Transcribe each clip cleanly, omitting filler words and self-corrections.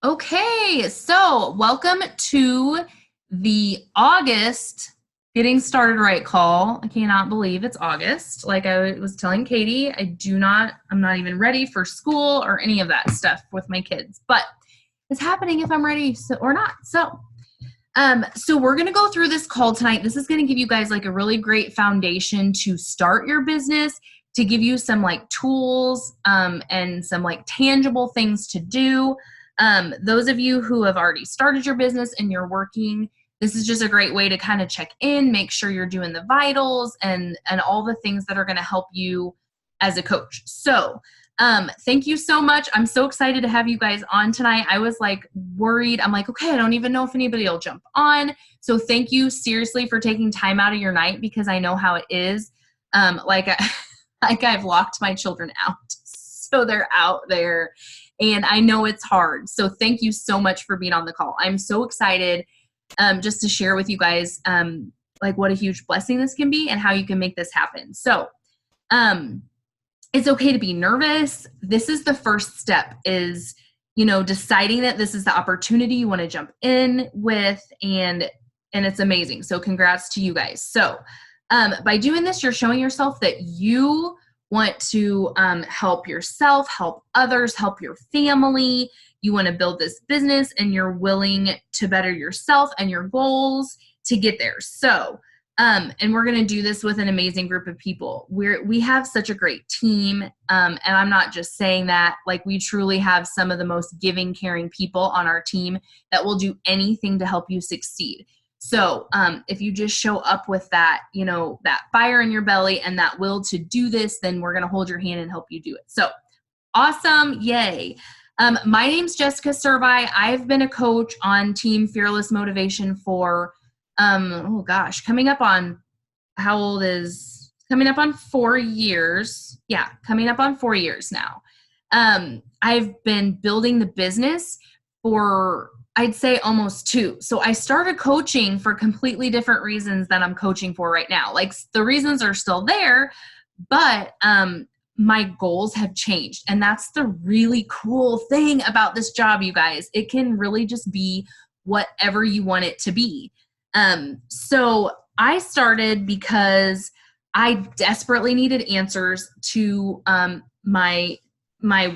Okay, so welcome to the August getting started right call. I cannot believe it's August. Like I was telling Katie, I'm not even ready for school or any of that stuff with my kids, but it's happening if I'm ready or not. So we're going to go through this call tonight. This is going to give you guys like a really great foundation to start your business, to give you some like tools and some like tangible things to do. Those of you who have already started your business and you're working, this is just a great way to kind of check in, make sure you're doing the vitals and all the things that are going to help you as a coach. So thank you so much. I'm so excited to have you guys on tonight. I was like worried. I'm like, okay, I don't even know if anybody will jump on. So thank you seriously for taking time out of your night because I know how it is. Like I've locked my children out. So they're out there and I know it's hard. So thank you so much for being on the call. I'm so excited just to share with you guys like what a huge blessing this can be and how you can make this happen. So it's okay to be nervous. This is the first step is, deciding that this is the opportunity you want to jump in with and it's amazing. So congrats to you guys. So by doing this, you're showing yourself that you want to help yourself, help others, help your family. You want to build this business and you're willing to better yourself and your goals to get there. So and we're going to do this with an amazing group of people. We have such a great team. And I'm not just saying that, like we truly have some of the most giving, caring people on our team that will do anything to help you succeed. So if you just show up with that, that fire in your belly and that will to do this, then we're going to hold your hand and help you do it. So awesome. Yay. My name's Jessica Servi. I've been a coach on Team Fearless Motivation for coming up on 4 years. Yeah, coming up on 4 years now. I've been building the business for, I'd say, almost 2. So I started coaching for completely different reasons than I'm coaching for right now. Like the reasons are still there, but my goals have changed. And that's the really cool thing about this job, you guys. It can really just be whatever you want it to be. So I started because I desperately needed answers to my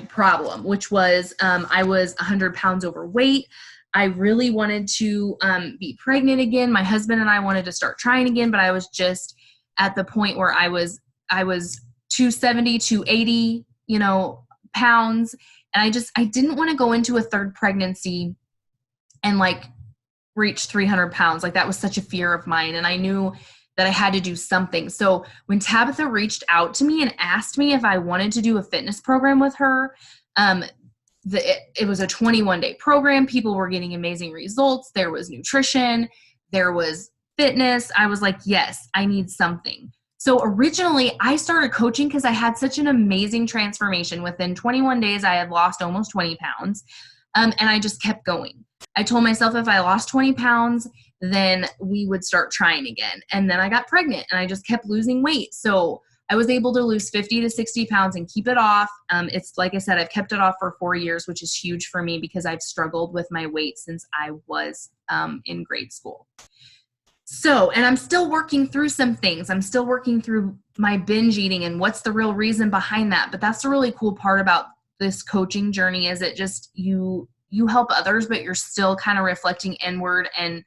problem, which was I was 100 pounds overweight. I really wanted to be pregnant again. My husband and I wanted to start trying again, but I was just at the point where I was 270, 280, pounds. And I didn't want to go into a third pregnancy and like reach 300 pounds. Like that was such a fear of mine. And I knew that I had to do something. So when Tabitha reached out to me and asked me if I wanted to do a fitness program with her, it was a 21-day program. People were getting amazing results. There was nutrition. There was fitness. I was like, yes, I need something. So originally I started coaching because I had such an amazing transformation. Within 21 days, I had lost almost 20 pounds. And I just kept going. I told myself if I lost 20 pounds, then we would start trying again. And then I got pregnant and I just kept losing weight. So I was able to lose 50 to 60 pounds and keep it off. It's like I said, I've kept it off for 4 years, which is huge for me because I've struggled with my weight since I was in grade school. So, and I'm still working through some things. I'm still working through my binge eating and what's the real reason behind that. But that's the really cool part about this coaching journey is it just you help others, but you're still kind of reflecting inward and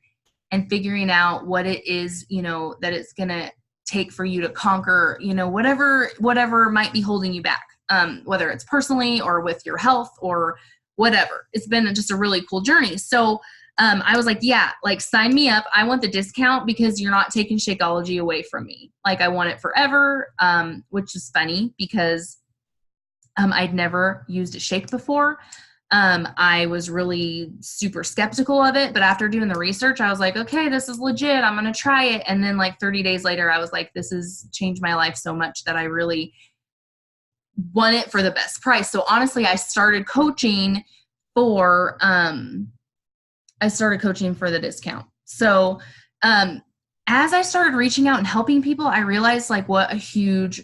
figuring out what it is, that it's going to take for you to conquer, whatever might be holding you back, whether it's personally or with your health or whatever. It's been just a really cool journey. So I was like, yeah, like sign me up. I want the discount because you're not taking Shakeology away from me. Like I want it forever, which is funny because I'd never used a shake before. I was really super skeptical of it, but after doing the research, I was like, okay, this is legit. I'm going to try it. And then like 30 days later, I was like, this has changed my life so much that I really want it for the best price. So honestly, I started coaching for the discount. So, as I started reaching out and helping people, I realized like what a huge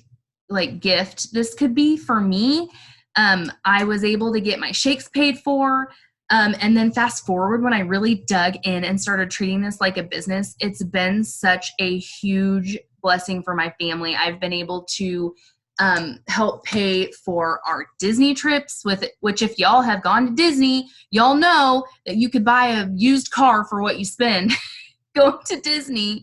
like gift this could be for me. I was able to get my shakes paid for. And then fast forward, when I really dug in and started treating this like a business, it's been such a huge blessing for my family. I've been able to help pay for our Disney trips, which if y'all have gone to Disney, y'all know that you could buy a used car for what you spend going to Disney.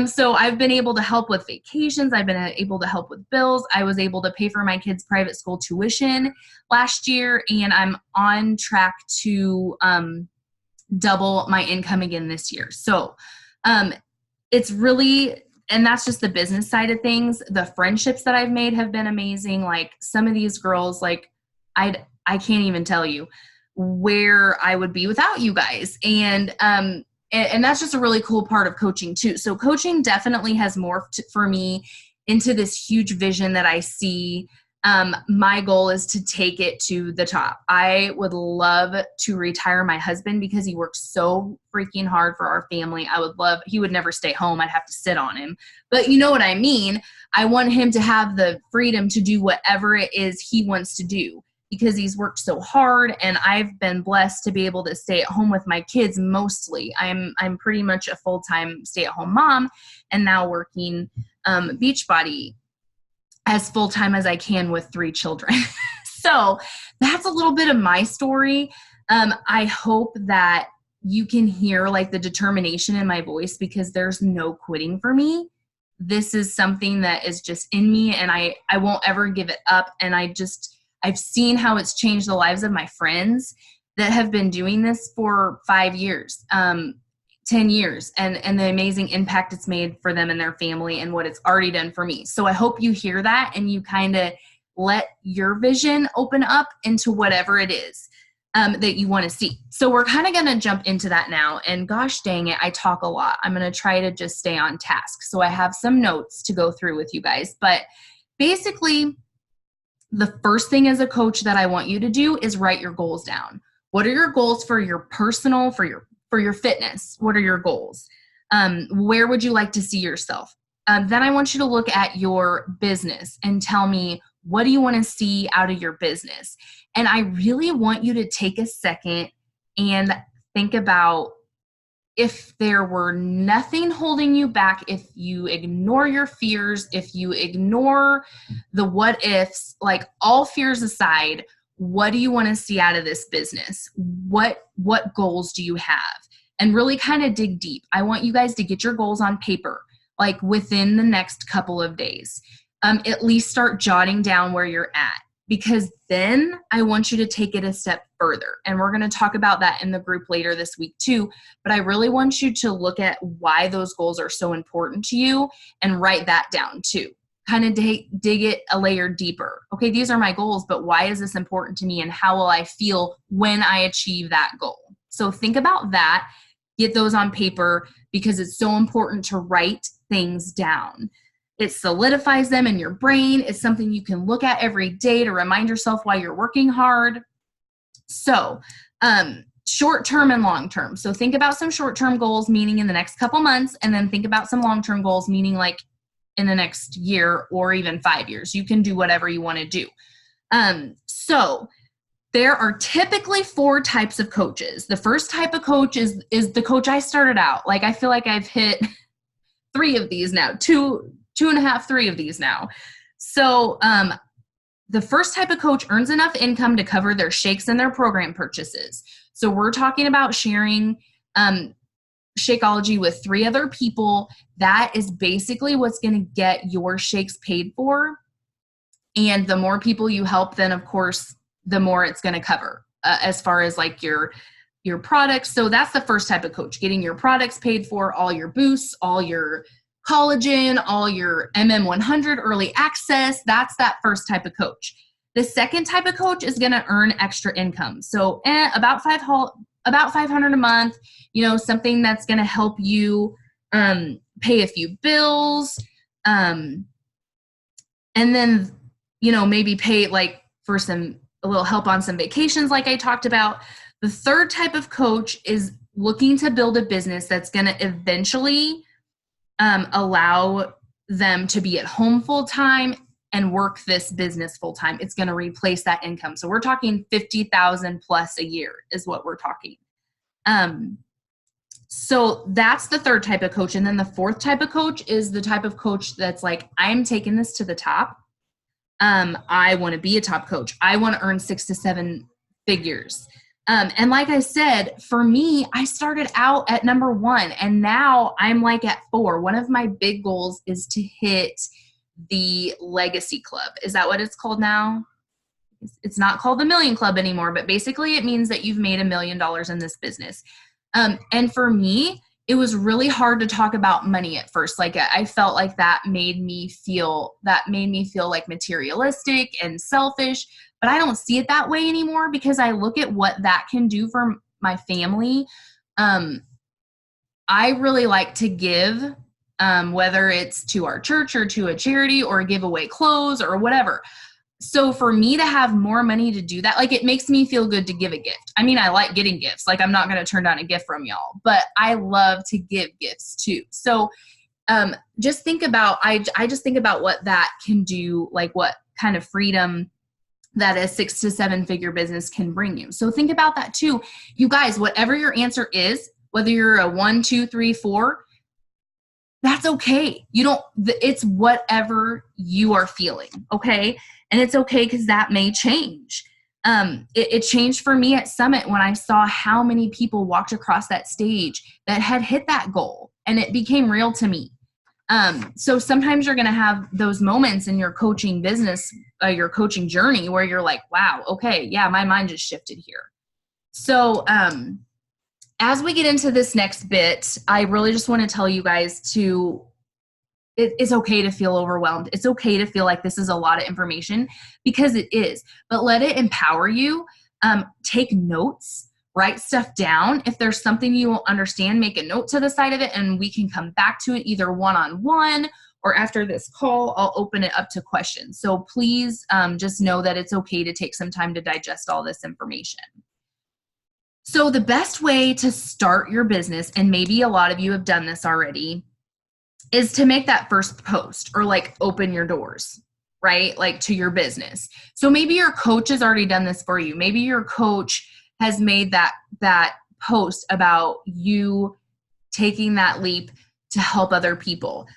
So I've been able to help with vacations. I've been able to help with bills. I was able to pay for my kids' private school tuition last year, and I'm on track to double my income again this year. So it's really, and that's just the business side of things. The friendships that I've made have been amazing. Like some of these girls, like I can't even tell you where I would be without you guys. And that's just a really cool part of coaching too. So coaching definitely has morphed for me into this huge vision that I see. My goal is to take it to the top. I would love to retire my husband because he works so freaking hard for our family. He would never stay home. I'd have to sit on him. But you know what I mean? I want him to have the freedom to do whatever it is he wants to do, because he's worked so hard, and I've been blessed to be able to stay at home with my kids mostly. I'm pretty much a full-time stay-at-home mom, and now working Beachbody as full-time as I can with 3 children. So that's a little bit of my story. I hope that you can hear like the determination in my voice, because there's no quitting for me. This is something that is just in me, and I won't ever give it up. And I've seen how it's changed the lives of my friends that have been doing this for 5 years, 10 years, and the amazing impact it's made for them and their family and what it's already done for me. So I hope you hear that and you kind of let your vision open up into whatever it is that you want to see. So we're kind of going to jump into that now. And gosh dang it, I talk a lot. I'm going to try to just stay on task. So I have some notes to go through with you guys. But basically, the first thing as a coach that I want you to do is write your goals down. What are your goals for your personal, for your fitness? What are your goals? Where would you like to see yourself? Then I want you to look at your business and tell me, what do you want to see out of your business? And I really want you to take a second and think about, if there were nothing holding you back, if you ignore your fears, if you ignore the what ifs, like all fears aside, what do you want to see out of this business? What goals do you have? And really kind of dig deep. I want you guys to get your goals on paper, like within the next couple of days. At least start jotting down where you're at, because then I want you to take it a step further. And we're going to talk about that in the group later this week too. But I really want you to look at why those goals are so important to you and write that down too. Kind of dig it a layer deeper. Okay, these are my goals, but why is this important to me, and how will I feel when I achieve that goal? So think about that. Get those on paper, because it's so important to write things down. It solidifies them in your brain. It's something you can look at every day to remind yourself why you're working hard. So short-term and long-term. So think about some short-term goals, meaning in the next couple months, and then think about some long-term goals, meaning like in the next year or even 5 years. You can do whatever you want to do. So there are typically 4 types of coaches. The first type of coach is the coach I started out. Like I feel like I've hit 3 of these now, 2.5, 3 of these now. So the first type of coach earns enough income to cover their shakes and their program purchases. So we're talking about sharing Shakeology with 3 other people. That is basically what's going to get your shakes paid for. And the more people you help, then of course, the more it's going to cover as far as like your products. So that's the first type of coach, getting your products paid for, all your boosts, all your collagen, all your MM100 early access. That's that first type of coach. The second type of coach is going to earn extra income. So about $500 a month, something that's going to help you pay a few bills. And then, maybe pay like for a little help on some vacations like I talked about. The third type of coach is looking to build a business that's going to eventually allow them to be at home full time and work this business full time. It's going to replace that income. So we're talking 50,000 plus a year is what we're talking. So that's the third type of coach. And then the fourth type of coach is the type of coach that's like, I'm taking this to the top. I want to be a top coach. I want to earn 6 to 7 figures. And like I said, for me, I started out at number 1 and now I'm like at 4. One of my big goals is to hit the Legacy Club. Is that what it's called now? It's not called the Million Club anymore, but basically it means that you've made $1 million in this business. And for me, it was really hard to talk about money at first. Like I felt like that made me feel like materialistic and selfish, but I don't see it that way anymore because I look at what that can do for my family. I really like to give, whether it's to our church or to a charity or give away clothes or whatever. So for me to have more money to do that, like it makes me feel good to give a gift. I mean, I like getting gifts. Like I'm not going to turn down a gift from y'all, but I love to give gifts too. So just think about, I just think about what that can do, like what kind of freedom that a 6 to 7 figure business can bring you. So think about that too. You guys, whatever your answer is, whether you're a 1, 2, 3, 4, that's okay. It's whatever you are feeling. Okay. And it's okay because that may change. It changed for me at Summit when I saw how many people walked across that stage that had hit that goal, and it became real to me. So sometimes you're going to have those moments in your coaching business, your coaching journey where you're like, wow, okay, yeah, my mind just shifted here. So as we get into this next bit, I really just want to tell you guys it's okay to feel overwhelmed. It's okay to feel like this is a lot of information because it is, but let it empower you. Take notes, write stuff down. If there's something you won't understand, make a note to the side of it and we can come back to it either one-on-one or after this call, I'll open it up to questions. So please just know that it's okay to take some time to digest all this information. So the best way to start your business, and maybe a lot of you have done this already, is to make that first post or like open your doors, right? Like to your business. So maybe your coach has already done this for you. Maybe your coach has made that post about you taking that leap to help other people.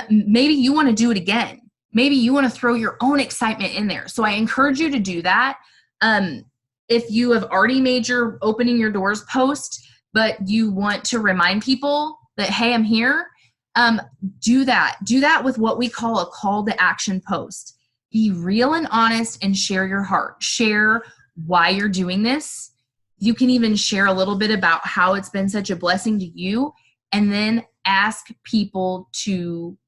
Maybe you want to do it again. Maybe you want to throw your own excitement in there. So I encourage you to do that. If you have already made your opening your doors post, but you want to remind people that, hey, I'm here, do that. Do that with what we call a call to action post. Be real and honest and share your heart. Share why you're doing this. You can even share a little bit about how it's been such a blessing to you, and then ask people to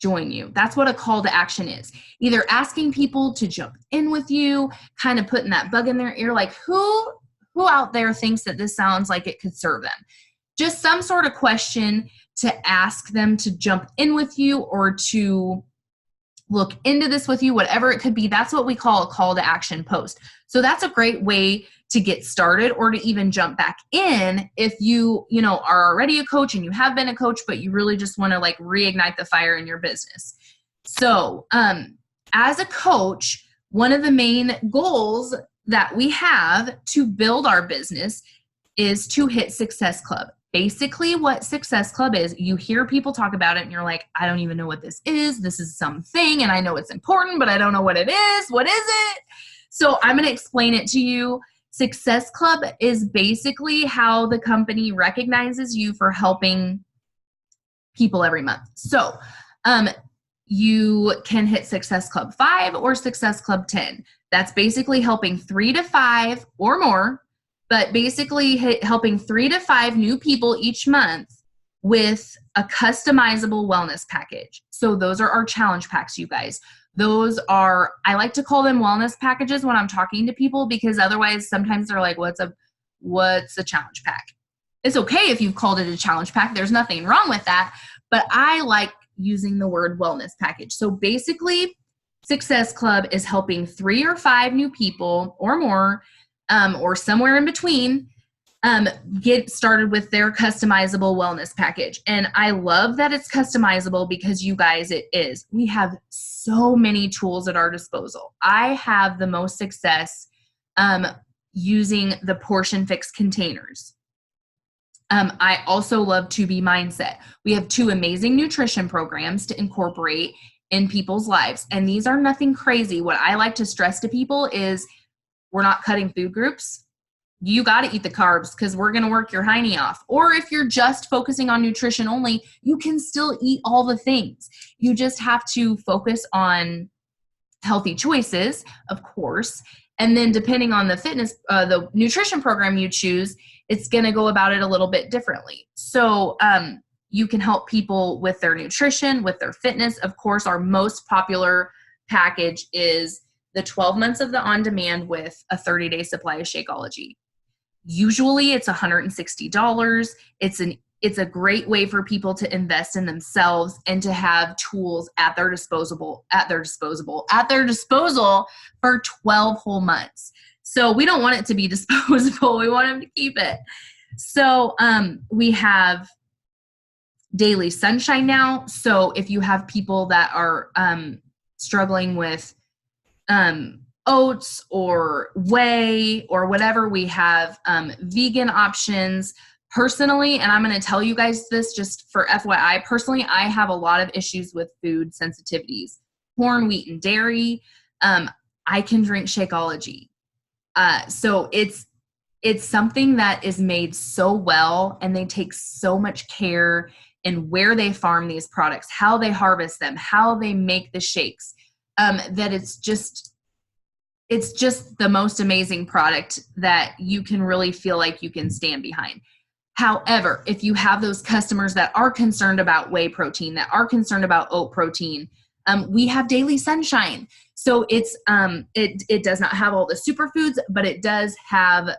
join you. That's what a call to action is. Either asking people to jump in with you, kind of putting that bug in their ear, like who out there thinks that this sounds like it could serve them? Just some sort of question to ask them to jump in with you or to look into this with you, whatever it could be. That's what we call a call to action post. So that's a great way to get started, or to even jump back in if you are already a coach and you have been a coach, but you really just want to like reignite the fire in your business. So as a coach, one of the main goals that we have to build our business is to hit Success Club. Basically what Success Club is, you hear people talk about it and you're like, I don't even know what this is. This is something and I know it's important, but I don't know what it is. What is it? So I'm going to explain it to you. Success Club is basically how the company recognizes you for helping people every month. So you can hit Success Club 5 or Success Club 10. That's basically helping 3 to 5 or more, but basically helping 3 to 5 new people each month with a customizable wellness package. So those are our challenge packs, you guys. Those are, I like to call them wellness packages when I'm talking to people, because otherwise sometimes they're like, what's a challenge pack? It's okay if you've called it a challenge pack. There's nothing wrong with that. But I like using the word wellness package. So basically, Success Club is helping 3 or 5 new people or more, or somewhere in between, get started with their customizable wellness package. And I love that it's customizable because you guys, it is. We have so many tools at our disposal. I have the most success using the portion fix containers. I also love 2B Mindset. We have 2 amazing nutrition programs to incorporate in people's lives. And these are nothing crazy. What I like to stress to people is we're not cutting food groups. You got to eat the carbs because we're going to work your hiney off. Or if you're just focusing on nutrition only, you can still eat all the things. You just have to focus on healthy choices, of course. And then depending on the fitness, the nutrition program you choose, it's going to go about it a little bit differently. So you can help people with their nutrition, with their fitness. Of course, our most popular package is the 12 months of the on-demand with a 30-day supply of Shakeology. Usually it's $160. It's a great way for people to invest in themselves and to have tools at their disposal for 12 whole months. So we don't want it to be disposable. We want them to keep it. So we have Daily Sunshine now. So if you have people that are struggling with oats or whey or whatever, we have vegan options. Personally, and I'm going to tell you guys this just for FYI, personally, I have a lot of issues with food sensitivities. Corn, wheat, and dairy. I can drink Shakeology. So it's something that is made so well, and they take so much care in where they farm these products, how they harvest them, how they make the shakes, that it's just the most amazing product that you can really feel like you can stand behind. However, if you have those customers that are concerned about whey protein, that are concerned about oat protein, we have Daily Sunshine. So it's it does not have all the superfoods, but it does have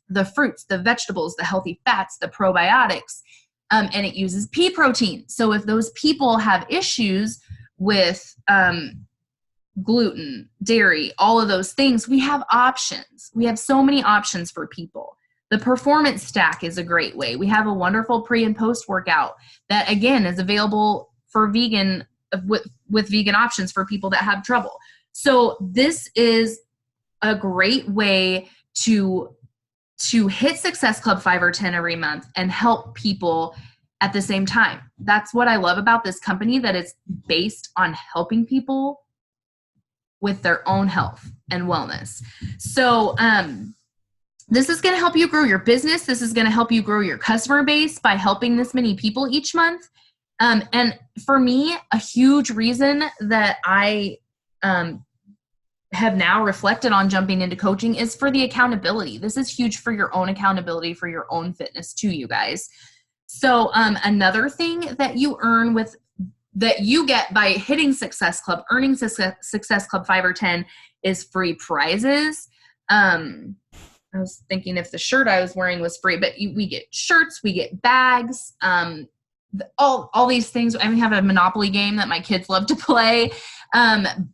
the fruits, the vegetables, the healthy fats, the probiotics, and it uses pea protein. So if those people have issues with gluten, dairy, all of those things, we have options. We have so many options for people. The Performance Stack is a great way. We have a wonderful pre and post workout that, again, is available for vegan with vegan options for people that have trouble. So this is a great way to hit Success Club 5 or 10 every month and help people at the same time. That's what I love about this company, that it's based on helping people with their own health and wellness. So this is going to help you grow your business. This is going to help you grow your customer base by helping this many people each month. And for me, a huge reason that I have now reflected on jumping into coaching is for the accountability. This is huge for your own accountability, for your own fitness too, you guys. So another thing that you earn that you get by hitting Success Club, earning Success Club 5 or 10, is free prizes. I was thinking if the shirt I was wearing was free, but we get shirts, we get bags, all these things. I even have a Monopoly game that my kids love to play,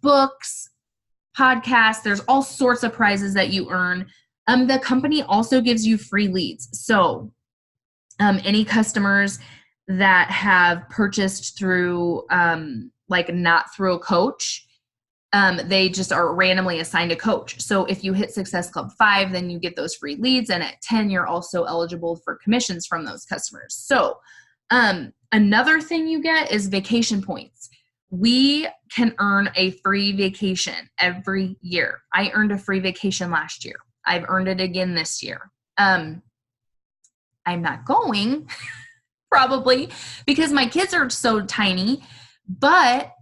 books, podcasts. There's all sorts of prizes that you earn. The company also gives you free leads. So any customers that have purchased through, not through a coach, they just are randomly assigned a coach. So if you hit Success Club 5, then you get those free leads. And at 10, you're also eligible for commissions from those customers. So another thing you get is vacation points. We can earn a free vacation every year. I earned a free vacation last year. I've earned it again this year. I'm not going probably because my kids are so tiny, but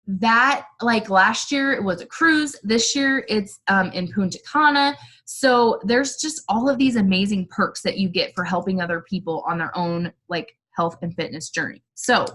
that, like last year it was a cruise. This year it's in Punta Cana. So there's just all of these amazing perks that you get for helping other people on their own health and fitness journey. So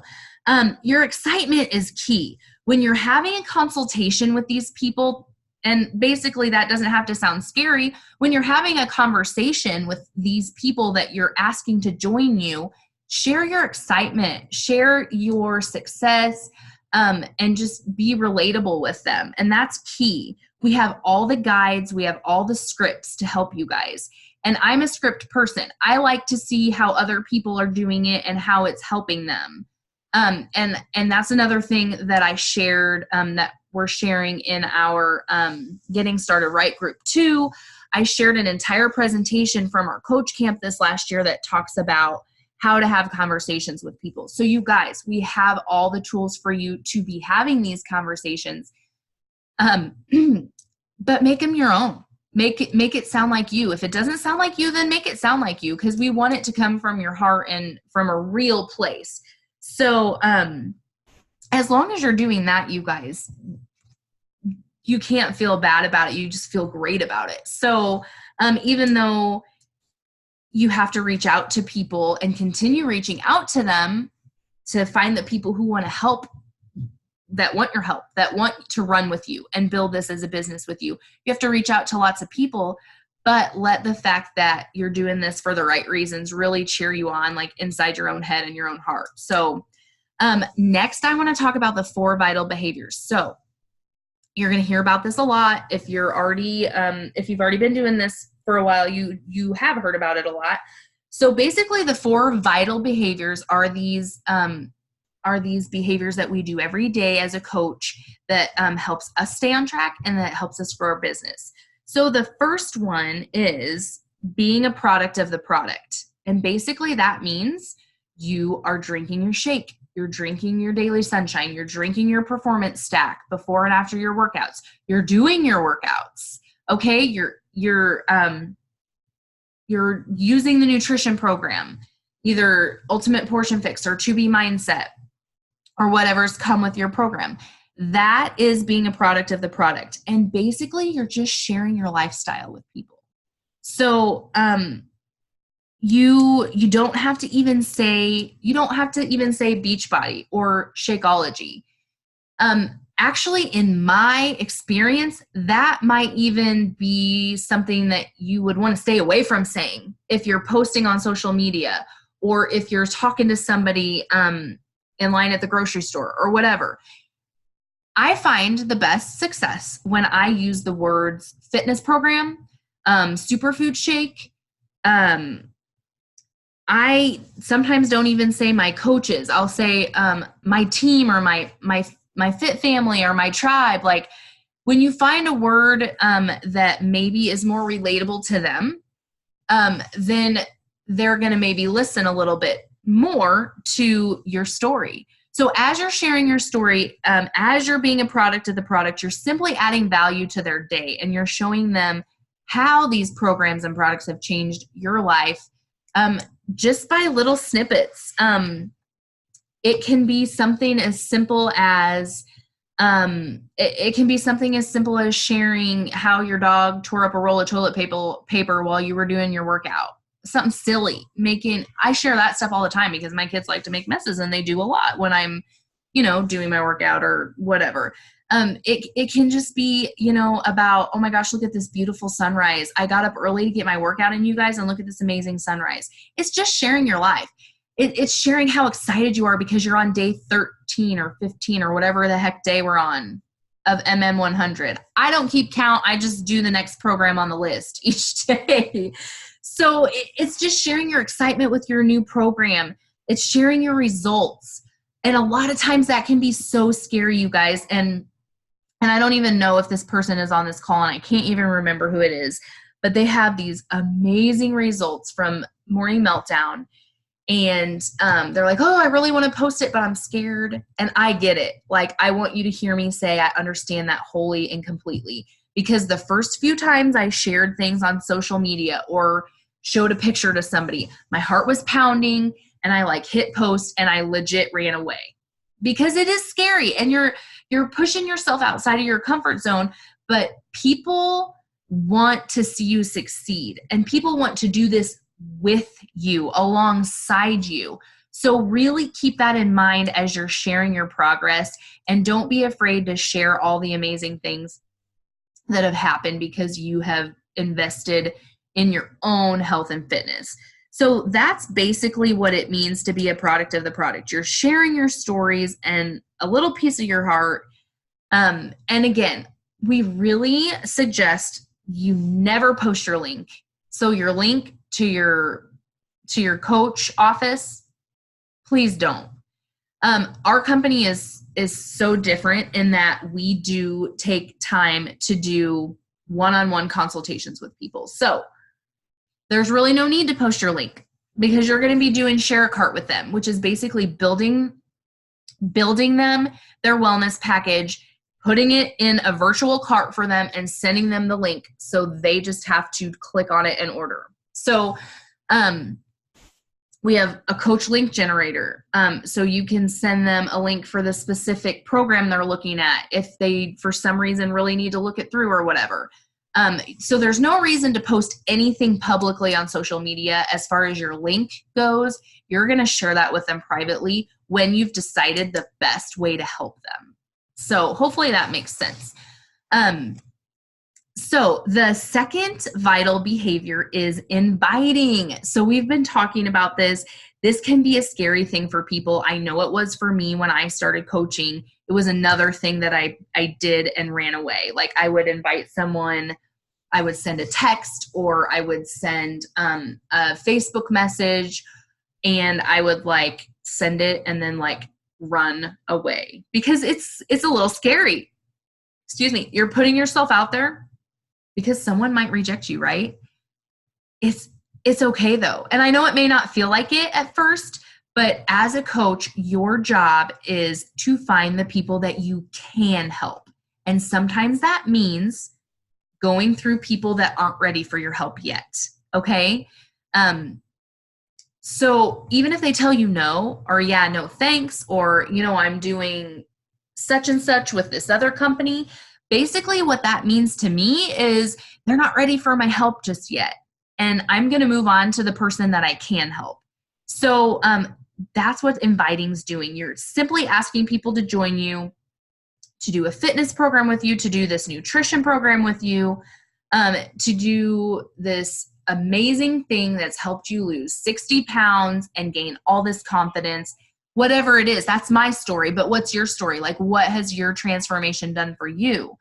your excitement is key. When you're having a consultation with these people, and basically that doesn't have to sound scary, when you're having a conversation with these people that you're asking to join you, share your excitement, share your success, and just be relatable with them. And that's key. We have all the guides, we have all the scripts to help you guys. And I'm a script person. I like to see how other people are doing it and how it's helping them. And that's another thing that I shared, that we're sharing in our Getting Started Right group too. I shared an entire presentation from our coach camp this last year that talks about how to have conversations with people. So you guys, we have all the tools for you to be having these conversations, but make them your own. Make it sound like you. If it doesn't sound like you, then make it sound like you, because we want it to come from your heart and from a real place. So as long as you're doing that, you guys, you can't feel bad about it. You just feel great about it. So even though you have to reach out to people and continue reaching out to them to find the people who want to help, that want your help, that want to run with you and build this as a business with you. You have to reach out to lots of people, but let the fact that you're doing this for the right reasons really cheer you on, like inside your own head and your own heart. So next I want to talk about the 4 vital behaviors. So you're going to hear about this a lot. If you've already been doing this for a while, you have heard about it a lot. So basically the 4 vital behaviors are these behaviors that we do every day as a coach that helps us stay on track and that helps us grow our business. So the first one is being a product of the product. And basically that means you are drinking your shake. You're drinking your daily sunshine. You're drinking your performance stack before and after your workouts. You're doing your workouts. Okay. You're using the nutrition program, either Ultimate Portion Fix or 2B Mindset or whatever's come with your program. That is being a product of the product. And basically you're just sharing your lifestyle with people. So, you don't have to even say Beachbody or Shakeology. Actually, in my experience, that might even be something that you would want to stay away from saying if you're posting on social media or if you're talking to somebody in line at the grocery store or whatever. I find the best success when I use the words fitness program, superfood shake. I sometimes don't even say my coaches. I'll say my team or my fit family or my tribe. Like when you find a word that maybe is more relatable to them, then they're going to maybe listen a little bit more to your story. So as you're sharing your story, as you're being a product of the product, you're simply adding value to their day and you're showing them how these programs and products have changed your life. Just by little snippets. It can be something as simple as sharing how your dog tore up a roll of toilet paper while you were doing your workout. Something silly. I share that stuff all the time because my kids like to make messes and they do a lot when I'm, doing my workout or whatever. It can just be, about, oh my gosh, look at this beautiful sunrise. I got up early to get my workout in, you guys, and look at this amazing sunrise. It's just sharing your life. It's sharing how excited you are because you're on day 13 or 15 or whatever the heck day we're on of MM100. I don't keep count. I just do the next program on the list each day. So it's just sharing your excitement with your new program. It's sharing your results. And a lot of times that can be so scary, you guys. And I don't even know if this person is on this call and I can't even remember who it is, but they have these amazing results from Morning Meltdown. And they're like, oh, I really want to post it, but I'm scared. And I get it. Like, I want you to hear me say, I understand that wholly and completely. Because the first few times I shared things on social media or showed a picture to somebody, my heart was pounding and I hit post and I legit ran away. Because it is scary and you're pushing yourself outside of your comfort zone, but people want to see you succeed and people want to do this with you, alongside you. So really keep that in mind as you're sharing your progress and don't be afraid to share all the amazing things that have happened because you have invested in your own health and fitness. So that's basically what it means to be a product of the product. You're sharing your stories and a little piece of your heart. And again, we really suggest you never post your link So your link to your coach office, please don't. Our company is so different in that we do take time to do one-on-one consultations with people. So there's really no need to post your link because you're going to be doing share a cart with them, which is basically building them their wellness package, putting it in a virtual cart for them and sending them the link. So they just have to click on it and order. So, we have a coach link generator. So you can send them a link for the specific program they're looking at if they, for some reason, really need to look it through or whatever. So there's no reason to post anything publicly on social media as far as your link goes. You're going to share that with them privately when you've decided the best way to help them. So hopefully that makes sense. So the second vital behavior is inviting. So we've been talking about this. This can be a scary thing for people. I know it was for me when I started coaching. It was another thing that I did and ran away. Like I would invite someone, I would send a text or I would send a Facebook message and I would like send it and then like run away because it's a little scary. Excuse me. You're putting yourself out there because someone might reject you, right? It's okay though. And I know it may not feel like it at first, but as a coach, your job is to find the people that you can help. And sometimes that means going through people that aren't ready for your help yet. Okay. So even if they tell you no, or yeah, no thanks, or, I'm doing such and such with this other company, basically what that means to me is they're not ready for my help just yet. And I'm going to move on to the person that I can help. So that's what inviting's doing. You're simply asking people to join you, to do a fitness program with you, to do this nutrition program with you, to do this amazing thing that's helped you lose 60 pounds and gain all this confidence. Whatever it is, that's my story, but what's your story? Like, what has your transformation done for you?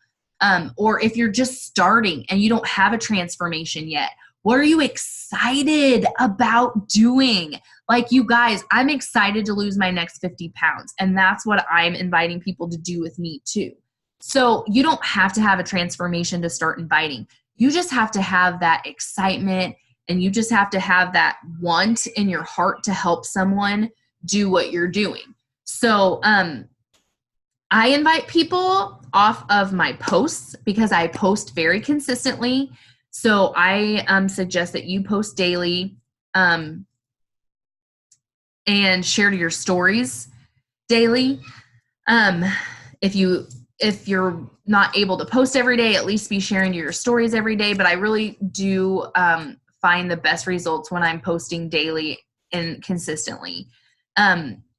Or if you're just starting and you don't have a transformation yet, what are you excited about doing? Like, you guys, I'm excited to lose my next 50 pounds. And that's what I'm inviting people to do with me too. So you don't have to have a transformation to start inviting. You just have to have that excitement and you just have to have that want in your heart to help someone do what you're doing. So I invite people off of my posts because I post very consistently. So I suggest that you post daily and share your stories daily. If you're not able to post every day, at least be sharing your stories every day. But I really do find the best results when I'm posting daily and consistently.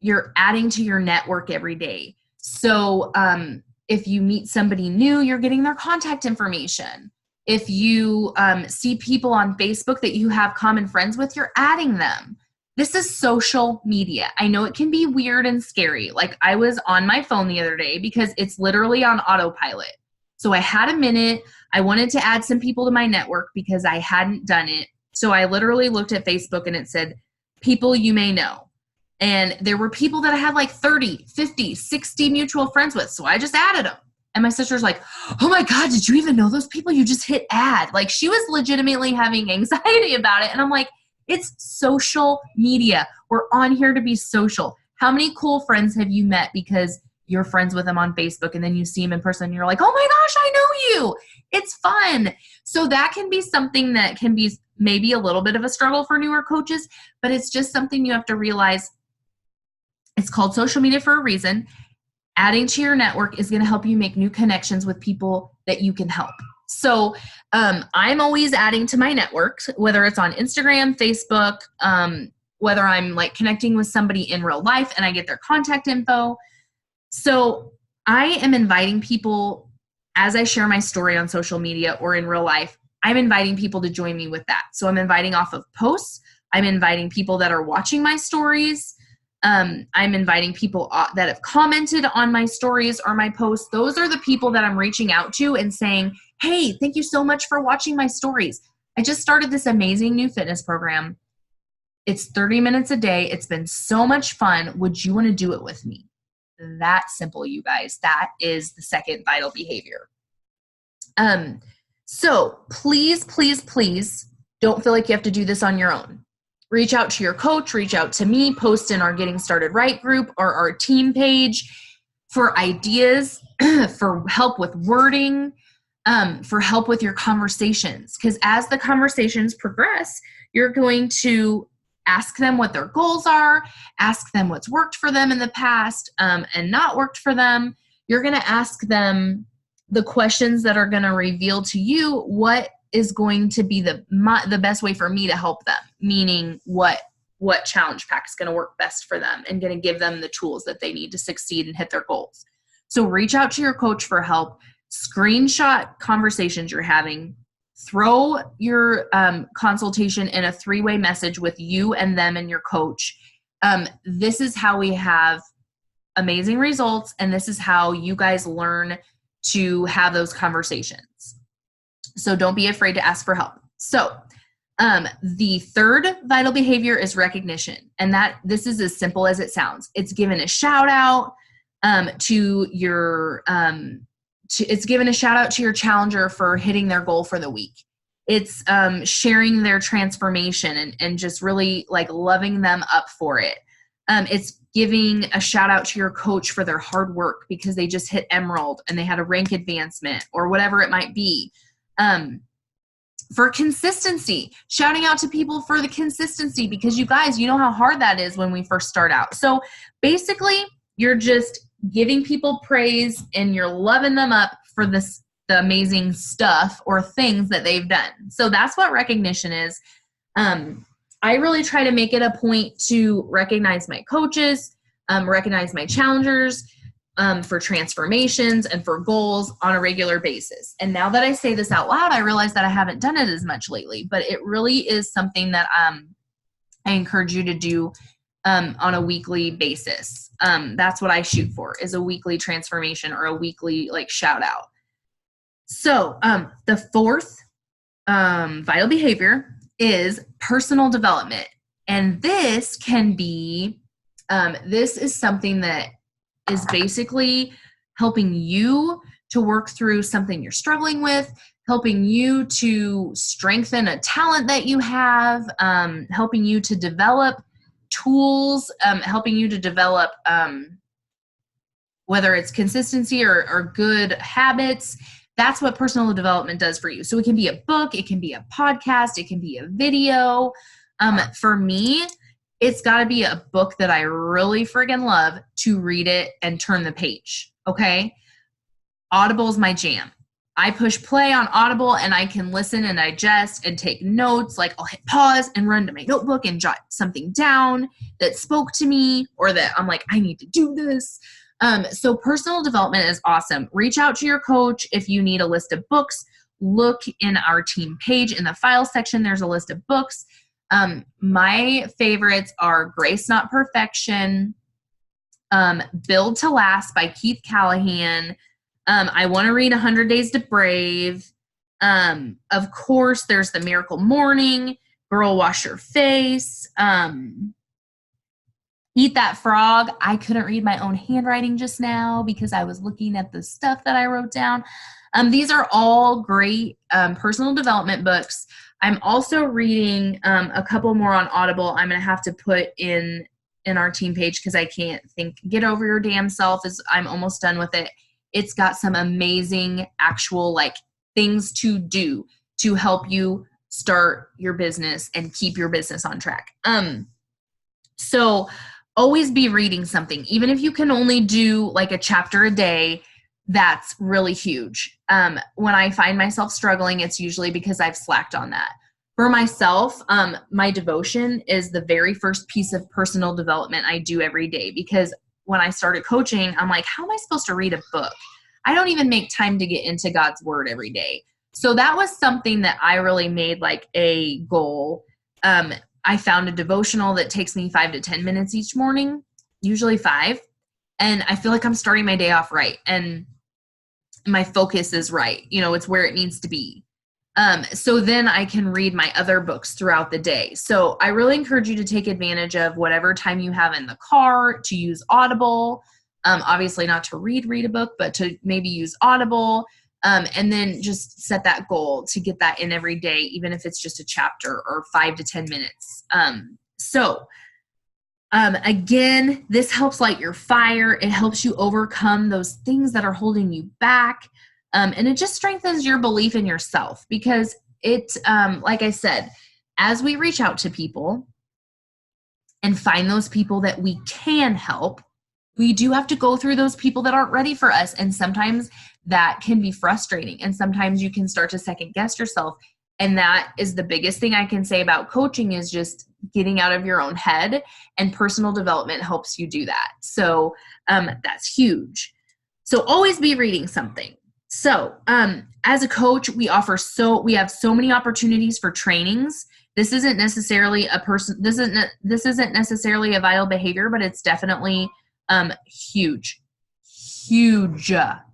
You're adding to your network every day. So if you meet somebody new, you're getting their contact information. If you see people on Facebook that you have common friends with, you're adding them. This is social media. I know it can be weird and scary. Like I was on my phone the other day because it's literally on autopilot. So I had a minute. I wanted to add some people to my network because I hadn't done it. So I literally looked at Facebook and it said, people you may know. And there were people that I had like 30, 50, 60 mutual friends with. So I just added them. And my sister's like, oh my God, did you even know those people? You just hit add. Like she was legitimately having anxiety about it. And I'm like, it's social media. We're on here to be social. How many cool friends have you met because you're friends with them on Facebook and then you see them in person and you're like, oh my gosh, I know you. It's fun. So that can be something that can be maybe a little bit of a struggle for newer coaches, but it's just something you have to realize. It's called social media for a reason. Adding to your network is going to help you make new connections with people that you can help. So I'm always adding to my network, whether it's on Instagram, Facebook, whether I'm like connecting with somebody in real life and I get their contact info. So I am inviting people as I share my story on social media or in real life. I'm inviting people to join me with that. So I'm inviting off of posts. I'm inviting people that are watching my stories. I'm inviting people that have commented on my stories or my posts. Those are the people that I'm reaching out to and saying, hey, thank you so much for watching my stories. I just started this amazing new fitness program. It's 30 minutes a day. It's been so much fun. Would you want to do it with me? That simple, you guys. That is the second vital behavior. So please, please, please don't feel like you have to do this on your own. Reach out to your coach, reach out to me, post in our Getting Started Right group or our team page for ideas, for help with wording, for help with your conversations. Because as the conversations progress, you're going to ask them what their goals are, ask them what's worked for them in the past and not worked for them. You're going to ask them the questions that are going to reveal to you what is going to be the best way for me to help them, meaning what challenge pack is going to work best for them and going to give them the tools that they need to succeed and hit their goals. So reach out to your coach for help, screenshot conversations you're having, throw your consultation in a 3-way message with you and them and your coach. This is how we have amazing results, and this is how you guys learn to have those conversations. So don't be afraid to ask for help. So the third vital behavior is recognition, and this is as simple as it sounds. It's giving a shout out to your it's giving a shout out to your challenger for hitting their goal for the week. It's sharing their transformation and just really like loving them up for it. It's giving a shout out to your coach for their hard work because they just hit Emerald and they had a rank advancement or whatever it might be. For consistency, shouting out to people for the consistency, because you guys, you know how hard that is when we first start out. So basically, you're just giving people praise and you're loving them up for the amazing stuff or things that they've done. So that's what recognition is. I really try to make it a point to recognize my coaches, recognize my challengers, for transformations and for goals on a regular basis. And now that I say this out loud, I realize that I haven't done it as much lately, but it really is something that I encourage you to do on a weekly basis. That's what I shoot for, is a weekly transformation or a weekly like shout out. So the fourth vital behavior is personal development. And this can be, this is something that is basically helping you to work through something you're struggling with, helping you to strengthen a talent that you have, helping you to develop tools, helping you to develop whether it's consistency or good habits. That's what personal development does for you. So it can be a book, it can be a podcast, it can be a video. For me, it's got to be a book that I really friggin' love to read it and turn the page, okay? Audible is my jam. I push play on Audible and I can listen and digest and take notes. Like I'll hit pause and run to my notebook and jot something down that spoke to me or that I'm like, I need to do this. So personal development is awesome. Reach out to your coach if you need a list of books. Look in our team page in the file section. There's a list of books. My favorites are Grace Not Perfection, Build to Last by Keith Callahan. I want to read 100 Days to Brave. Of course, there's The Miracle Morning, Girl Wash Your Face, Eat That Frog. I couldn't read my own handwriting just now because I was looking at the stuff that I wrote down. These are all great personal development books. I'm also reading a couple more on Audible. I'm going to have to put in our team page because I can't think. Get Over Your Damn Self I'm almost done with it. It's got some amazing actual like things to do to help you start your business and keep your business on track. So always be reading something, even if you can only do like a chapter a day. That's really huge. When I find myself struggling, it's usually because I've slacked on that. For myself, my devotion is the very first piece of personal development I do every day, because when I started coaching, I'm like, how am I supposed to read a book? I don't even make time to get into God's word every day. So that was something that I really made like a goal. I found a devotional that takes me 5 to 10 minutes each morning, usually 5. And I feel like I'm starting my day off right. And my focus is right. You know, it's where it needs to be. So then I can read my other books throughout the day. So I really encourage you to take advantage of whatever time you have in the car to use Audible. Obviously not to read a book, but to maybe use Audible. And then just set that goal to get that in every day, even if it's just a chapter or 5 to 10 minutes. Again, this helps light your fire. It helps you overcome those things that are holding you back. And it just strengthens your belief in yourself because like I said, as we reach out to people and find those people that we can help, we do have to go through those people that aren't ready for us. And sometimes that can be frustrating. And sometimes you can start to second guess yourself. And that is the biggest thing I can say about coaching is just getting out of your own head, and personal development helps you do that. So that's huge. So always be reading something. So as a coach, we have so many opportunities for trainings. This isn't necessarily this isn't necessarily a vital behavior, but it's definitely huge.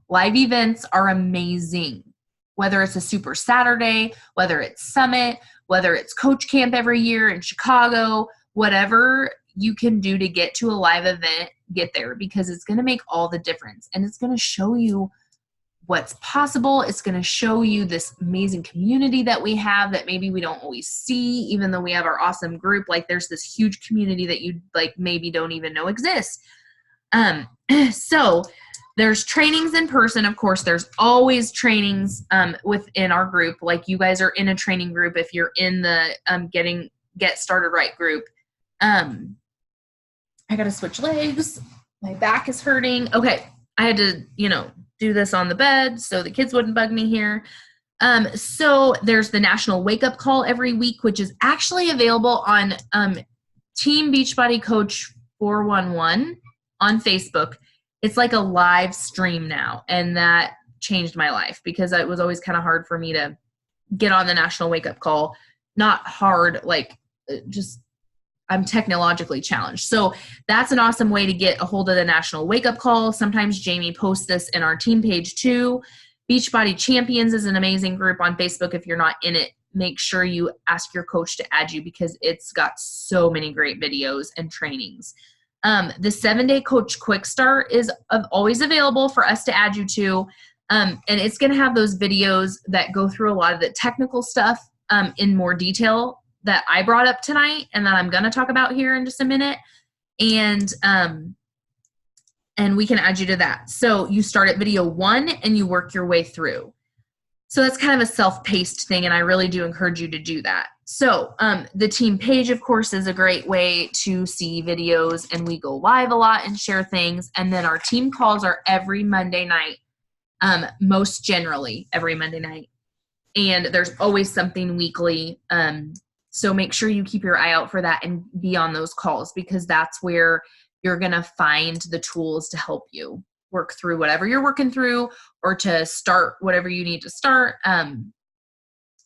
Live events are amazing. Whether it's a Super Saturday, whether it's Summit, whether it's Coach Camp every year in Chicago, whatever you can do to get to a live event, get there, because it's going to make all the difference. And it's going to show you what's possible. It's going to show you this amazing community that we have that maybe we don't always see, even though we have our awesome group. Like there's this huge community that you like maybe don't even know exists. So there's trainings in person. Of course, there's always trainings within our group. Like you guys are in a training group if you're in the Get Started Right group. I got to switch legs. My back is hurting. Okay. I had to, do this on the bed so the kids wouldn't bug me here. So there's the National Wake Up Call every week, which is actually available on Team Beachbody Coach 411 on Facebook. It's like a live stream now, and that changed my life because it was always kind of hard for me to get on the National Wake Up Call. Not hard, like just I'm technologically challenged. So that's an awesome way to get a hold of the National Wake Up Call. Sometimes Jamie posts this in our team page too. Beachbody Champions is an amazing group on Facebook. If you're not in it, make sure you ask your coach to add you because it's got so many great videos and trainings. The 7-Day Coach Quick Start is always available for us to add you to. And it's going to have those videos that go through a lot of the technical stuff in more detail that I brought up tonight and that I'm going to talk about here in just a minute. And we can add you to that. So you start at video 1 and you work your way through. So that's kind of a self-paced thing, and I really do encourage you to do that. So the team page, of course, is a great way to see videos, and we go live a lot and share things. And then our team calls are every Monday night, most generally every Monday night. And there's always something weekly. So make sure you keep your eye out for that and be on those calls because that's where you're going to find the tools to help you work through whatever you're working through or to start whatever you need to start.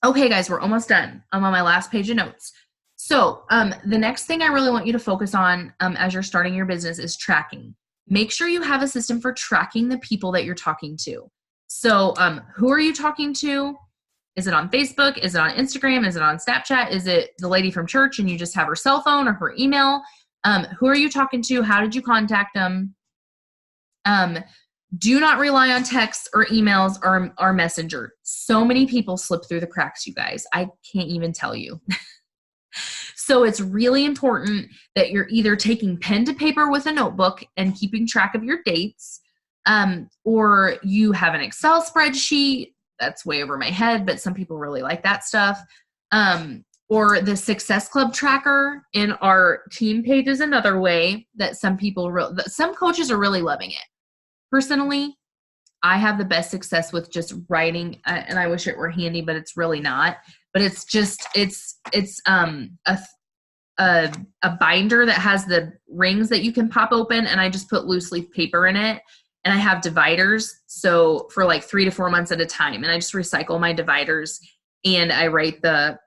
Okay, guys, we're almost done. I'm on my last page of notes. So the next thing I really want you to focus on as you're starting your business is tracking. Make sure you have a system for tracking the people that you're talking to. So who are you talking to? Is it on Facebook? Is it on Instagram? Is it on Snapchat? Is it the lady from church and you just have her cell phone or her email? Who are you talking to? How did you contact them? Do not rely on texts or emails or Messenger. So many people slip through the cracks, you guys. I can't even tell you. So it's really important that you're either taking pen to paper with a notebook and keeping track of your dates, or you have an Excel spreadsheet. That's way over my head, but some people really like that stuff. Or the Success Club tracker in our team page is another way that some coaches are really loving it. Personally, I have the best success with just writing, and I wish it were handy, but it's really not. But it's just it's a binder that has the rings that you can pop open, and I just put loose leaf paper in it. And I have dividers, so for like 3 to 4 months at a time. And I just recycle my dividers and I write the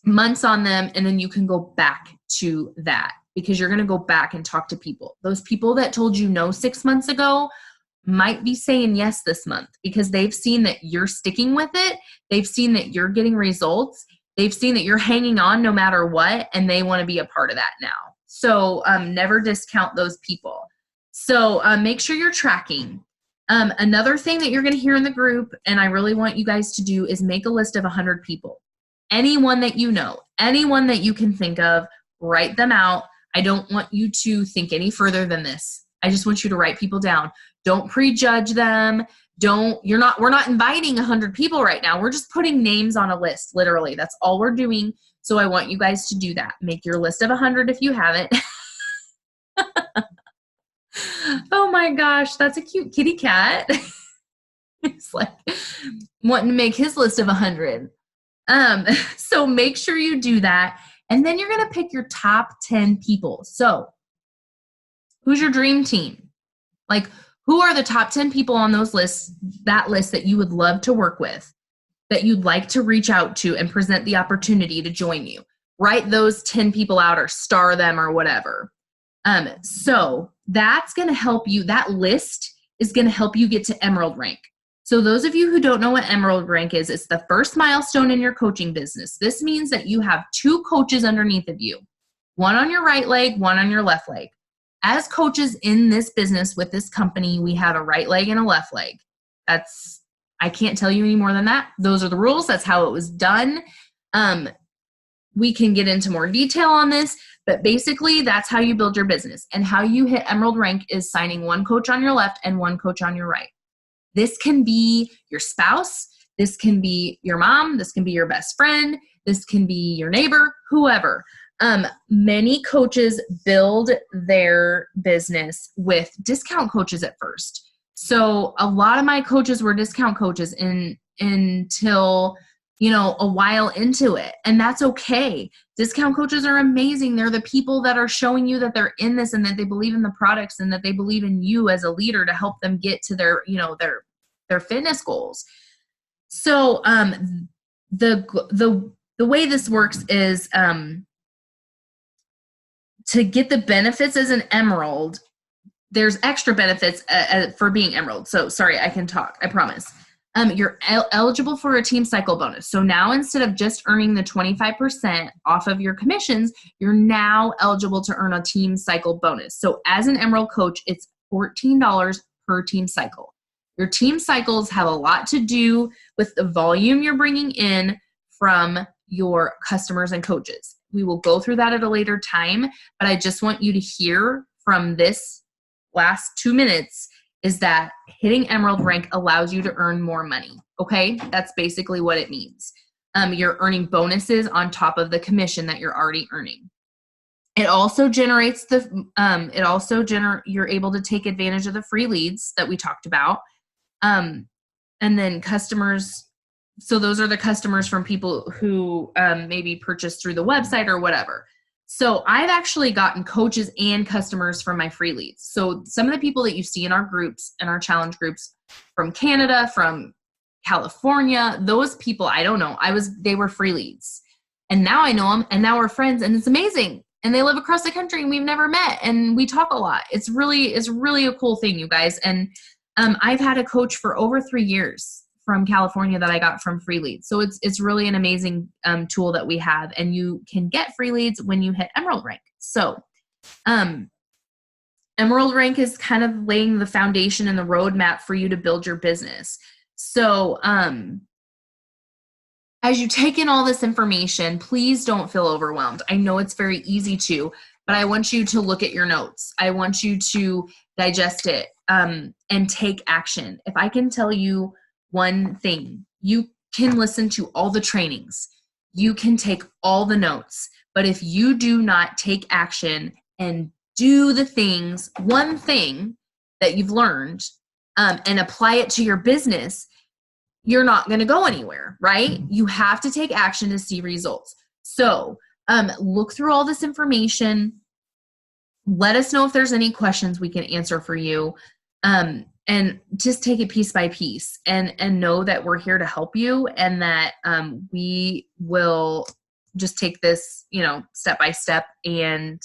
months on them. And then you can go back to that because you're going to go back and talk to people. Those people that told you no 6 months ago might be saying yes this month because they've seen that you're sticking with it. They've seen that you're getting results. They've seen that you're hanging on no matter what, and they want to be a part of that now. So never discount those people. So make sure you're tracking. Another thing that you're going to hear in the group, and I really want you guys to do, is make a list of 100 people. Anyone that you know, anyone that you can think of, write them out. I don't want you to think any further than this. I just want you to write people down. Don't prejudge them. We're not inviting 100 people right now. We're just putting names on a list, literally. That's all we're doing. So I want you guys to do that. Make your list of 100 if you haven't. Oh my gosh, that's a cute kitty cat. It's like wanting to make his list of 100. So make sure you do that. And then you're going to pick your top 10 people. So who's your dream team? Like, who are the top 10 people on those lists, that list that you would love to work with, that you'd like to reach out to and present the opportunity to join you? Write those 10 people out or star them or whatever. So that's going to help you. That list is going to help you get to Emerald rank. So those of you who don't know what Emerald rank is, it's the first milestone in your coaching business. This means that you have 2 coaches underneath of you, one on your right leg, one on your left leg. As coaches in this business with this company, we have a right leg and a left leg. I can't tell you any more than that. Those are the rules. That's how it was done. We can get into more detail on this, but basically that's how you build your business. And how you hit Emerald rank is signing 1 coach on your left and 1 coach on your right. This can be your spouse. This can be your mom. This can be your best friend. This can be your neighbor, whoever. Many coaches build their business with discount coaches at first. So a lot of my coaches were discount coaches until, a while into it. And that's okay. Discount coaches are amazing. They're the people that are showing you that they're in this and that they believe in the products and that they believe in you as a leader to help them get to their fitness goals. So, the way this works is, to get the benefits as an Emerald, there's extra benefits for being Emerald. So sorry, I can talk, I promise. You're eligible for a team cycle bonus. So now instead of just earning the 25% off of your commissions, you're now eligible to earn a team cycle bonus. So as an Emerald coach, it's $14 per team cycle. Your team cycles have a lot to do with the volume you're bringing in from your customers and coaches. We will go through that at a later time, but I just want you to hear from this last 2 minutes is that hitting Emerald rank allows you to earn more money. Okay, that's basically what it means. You're earning bonuses on top of the commission that you're already earning. It also generates you're able to take advantage of the free leads that we talked about. And then customers, so those are the customers from people who maybe purchased through the website or whatever. So I've actually gotten coaches and customers from my free leads. So some of the people that you see in our groups and our challenge groups from Canada, from California, those people, I don't know. They were free leads. And now I know them and now we're friends and it's amazing. And they live across the country and we've never met and we talk a lot. It's really a cool thing, you guys. And I've had a coach for over 3 years from California that I got from free leads. So it's really an amazing tool that we have, and you can get free leads when you hit Emerald rank. So Emerald rank is kind of laying the foundation and the roadmap for you to build your business. So as you take in all this information, please don't feel overwhelmed. I know it's very easy to, but I want you to look at your notes. I want you to digest it and take action. If I can tell you one thing, you can listen to all the trainings, you can take all the notes, but if you do not take action and do the things, one thing that you've learned and apply it to your business, you're not going to go anywhere, right? You have to take action to see results. So look through all this information. Let us know if there's any questions we can answer for you. And just take it piece by piece and know that we're here to help you and that we will just take this, step by step and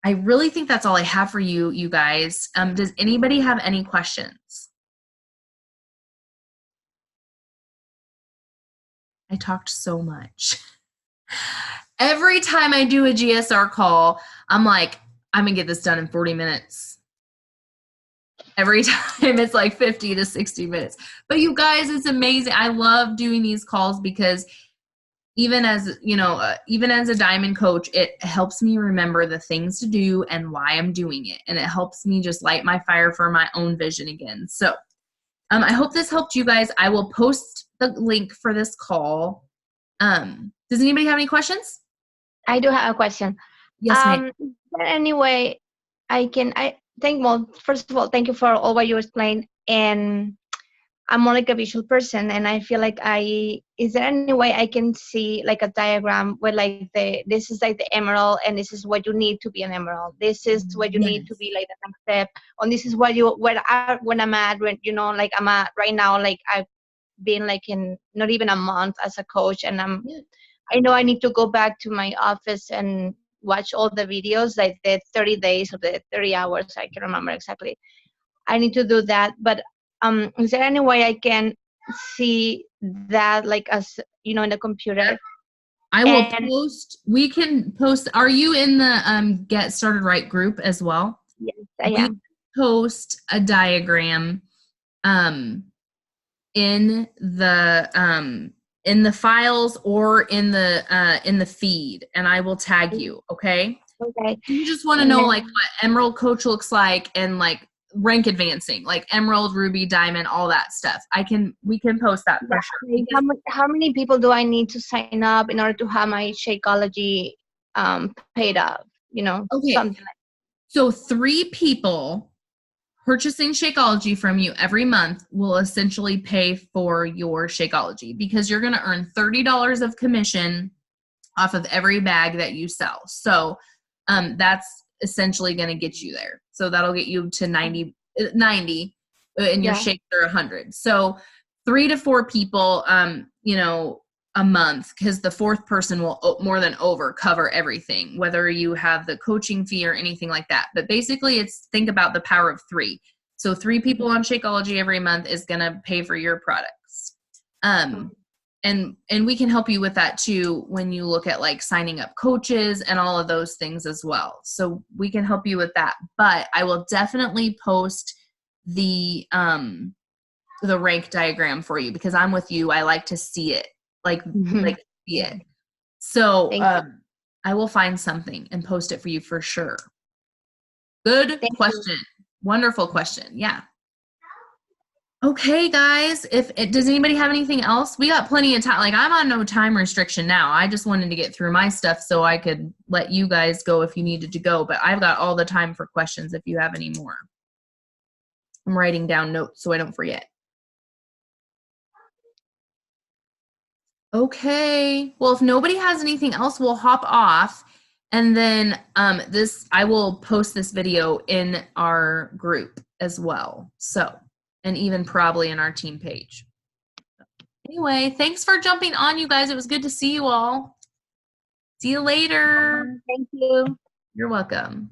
I really think that's all I have for you, you guys. Does anybody have any questions? I talked so much. Every time I do a GSR call, I'm like, I'm gonna get this done in 40 minutes. Every time it's like 50 to 60 minutes. But you guys, it's amazing. I love doing these calls because even as, even as a diamond coach, it helps me remember the things to do and why I'm doing it. And it helps me just light my fire for my own vision again. So I hope this helped you guys. I will post the link for this call. Does anybody have any questions? I do have a question. Yes, ma'am. Is there any way well, first of all, thank you for all what you explained. And I'm more like a visual person, and I feel like is there any way I can see like a diagram where like this is like the emerald, and this is what you need to be an emerald. This is what you need to be like the next step. And this is what when I'm at, like I'm at right now, like I've been like in not even a month as a coach, and I know I need to go back to my office and watch all the videos, like the 30 days or the 30 hours. I can remember exactly. I need to do that. But is there any way I can see that, like, as in the computer? I will post. We can post. Are you in the Get Started Right group as well? Yes, I am. Post a diagram in the files or in the feed, and I will tag you. Okay. Okay. You just want to know like what Emerald Coach looks like and like rank advancing, like Emerald, Ruby, Diamond, all that stuff. We can post that for sure. How many people do I need to sign up in order to have my Shakeology paid up? Okay. Something like. So 3 people purchasing Shakeology from you every month will essentially pay for your Shakeology, because you're going to earn $30 of commission off of every bag that you sell. So that's essentially going to get you there. So that'll get you to 90 and your shakes are 100. So 3 to 4 people, a month, because the 4th person will more than cover everything, whether you have the coaching fee or anything like that. But basically think about the power of 3. So 3 people on Shakeology every month is going to pay for your products. And we can help you with that too when you look at like signing up coaches and all of those things as well. So we can help you with that. But I will definitely post the rank diagram for you, because I'm with you. I like to see it. Like see it. So I will find something and post it for you for sure. Good question. Wonderful question. Yeah. Okay, guys, does anybody have anything else? We got plenty of time. Like, I'm on no time restriction now. I just wanted to get through my stuff so I could let you guys go if you needed to go. But I've got all the time for questions if you have any more. I'm writing down notes so I don't forget. Okay. Well, if nobody has anything else, we'll hop off. And then I will post this video in our group as well. So, and even probably in our team page. Anyway, thanks for jumping on, you guys. It was good to see you all. See you later. Thank you. You're welcome.